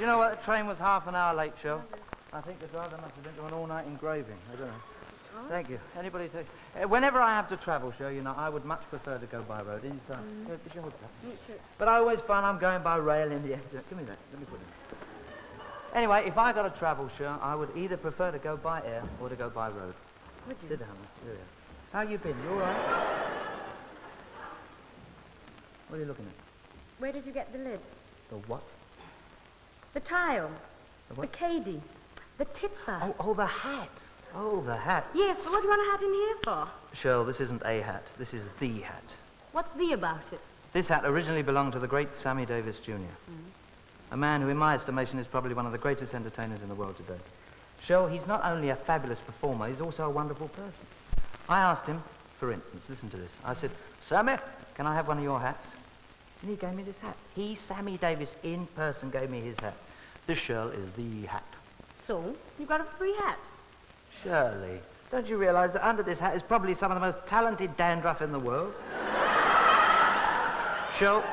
you know what? The train was half an hour late, Shirl. I think the driver must have been to an all-night engraving. I don't know. Oh. Thank you. Anybody take... whenever I have to travel, Shirl, you know, I would much prefer to go by road. Anytime. But I always find I'm going by rail in the end. Give me that. Let me put it. Anyway, if I got to travel, Shirl, I would either prefer to go by air or to go by road. Would you? Sit down. There we are. How you been? You all right? What are you looking at? Where did you get the lid? The what? The tile. The what? The caddy. The tipper. Oh, the hat. Oh, the hat. Yes, but what do you want a hat in here for? Shirl, this isn't a hat. This is the hat. What's the about it? This hat originally belonged to the great Sammy Davis Jr. A man who, in my estimation, is probably one of the greatest entertainers in the world today. Shirl, he's not only a fabulous performer, he's also a wonderful person. I asked him, for instance, listen to this. I said, Sammy, can I have one of your hats? And he gave me this hat. He, Sammy Davis, in person gave me his hat. This, Shirl, is the hat. So, you got a free hat? Shirley, don't you realise that under this hat is probably some of the most talented dandruff in the world? Shirl,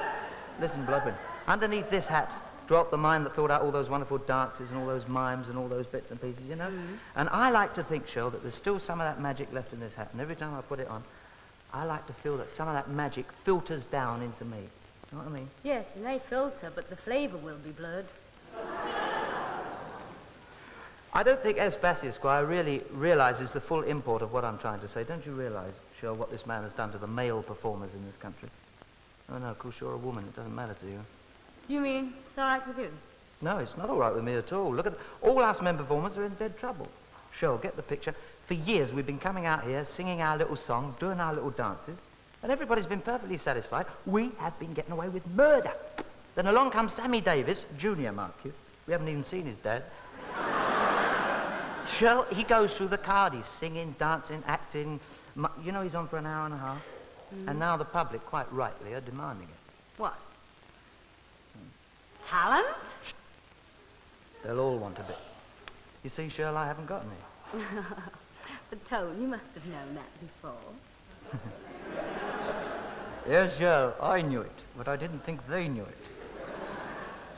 listen, Bloodwin. Underneath this hat dwelt the mind that thought out all those wonderful dances and all those mimes and all those bits and pieces, you know? And I like to think, Shirl, that there's still some of that magic left in this hat. And every time I put it on, I like to feel that some of that magic filters down into me. You know what I mean? Yes, it may filter, but the flavour will be blurred. I don't think S. Bassey, Esquire, really realises the full import of what I'm trying to say. Don't you realise, Shirl, what this man has done to the male performers in this country? Oh, no, of course, you're a woman. It doesn't matter to you. You mean it's all right with you? No, it's not all right with me at all. Look at... all us men performers are in dead trouble. Shirl, get the picture. For years, we've been coming out here, singing our little songs, doing our little dances, and everybody's been perfectly satisfied. We have been getting away with murder. Then along comes Sammy Davis, Jr., mark you. We haven't even seen his dad. Shirl, he goes through the card. He's singing, dancing, acting. You know, he's on for an hour and a half. And now the public, quite rightly, are demanding it. What? Talent? They'll all want a bit. You see, Shirl, I haven't got any. But, Tone, you must have known that before. Yes, Shirl, I knew it, but I didn't think they knew it.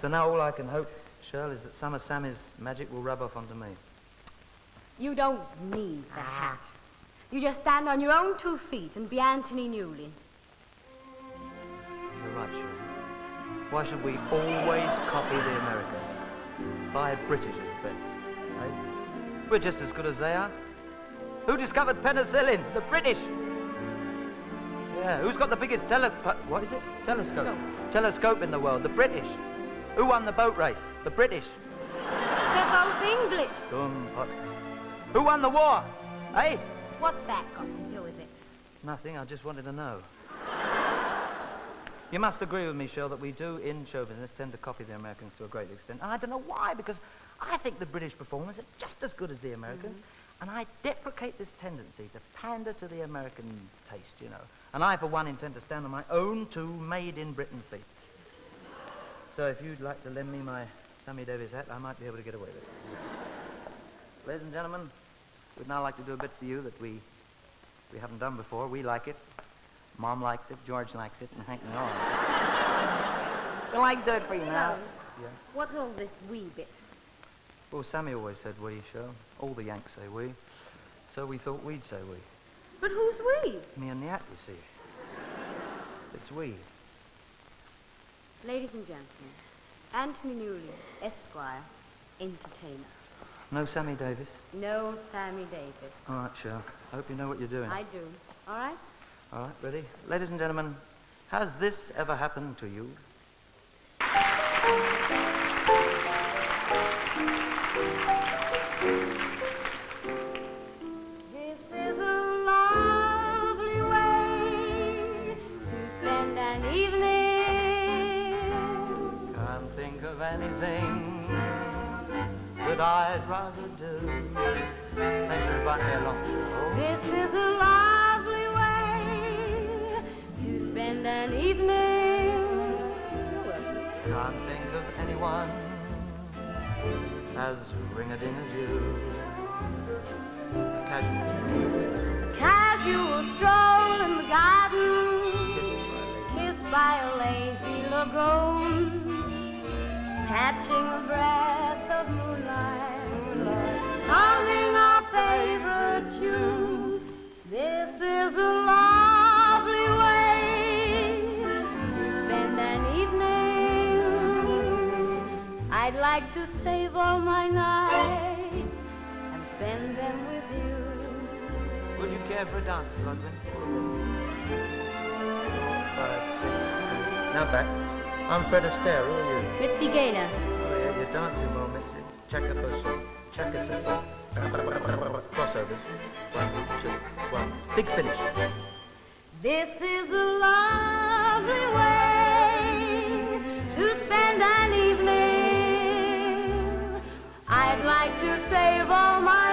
So now all I can hope, Shirl, is that some of Sammy's magic will rub off onto me. You don't need the hat. You just stand on your own 2 feet and be Anthony Newley. You're right, Shirley. Why should we always copy the Americans? Buy British is best, eh? We're just as good as they are. Who discovered penicillin? The British. Yeah, who's got the biggest what is it? Telescope. Telescope in the world? The British. Who won the boat race? The British. They're both English. Dumb pots. Who won the war? Eh? What's that got to do with it? Nothing, I just wanted to know. You must agree with me, Shirl, that we do, in show business, tend to copy the Americans to a great extent. And I don't know why, because I think the British performers are just as good as the Americans, and I deprecate this tendency to pander to the American taste, you know. And I, for one, intend to stand on my own 2 made-in-Britain feet. So if you'd like to lend me my Sammy Davis hat, I might be able to get away with it. Ladies and gentlemen, we'd now like to do a bit for you that we haven't done before. We like it. Mom likes it. George likes it. And Hank and all. Don't like to do it for you now. Yeah. What's all this wee bit? Well, Sammy always said we, Shirl. All the Yanks say we. So we thought we'd say we. But who's we? Me and the hat, you see. It's we. Ladies and gentlemen, Anthony Newley, Esquire, entertainer. No Sammy Davis? No Sammy Davis. All right, Shirl. I hope you know what you're doing. I do. All right? All right, ready? Ladies and gentlemen, has this ever happened to you? This is a lovely way to spend an evening. Can't think of anything that I'd rather do. Thanks for inviting me along, Shirl. This is a lovely way to spend an evening. Can't think of anyone as ring-a-ding as you. Casual stroll in the garden, kissed by a lazy lagoon. catching the breath of moonlight, humming our favorite tune. This is a lovely way to spend an evening. I'd like to save all my nights and spend them with you. Would you care for a dance, Ludwig? 5, 6. Now back. I'm Fred Astaire, who are you? Mitzi Gaynor. Oh yeah, your dancing moments. Chaka Bosu. Chaka Sifo. Crossovers. 1, 2, 1. Big finish. This is a lovely way to spend an evening. I'd like to save all my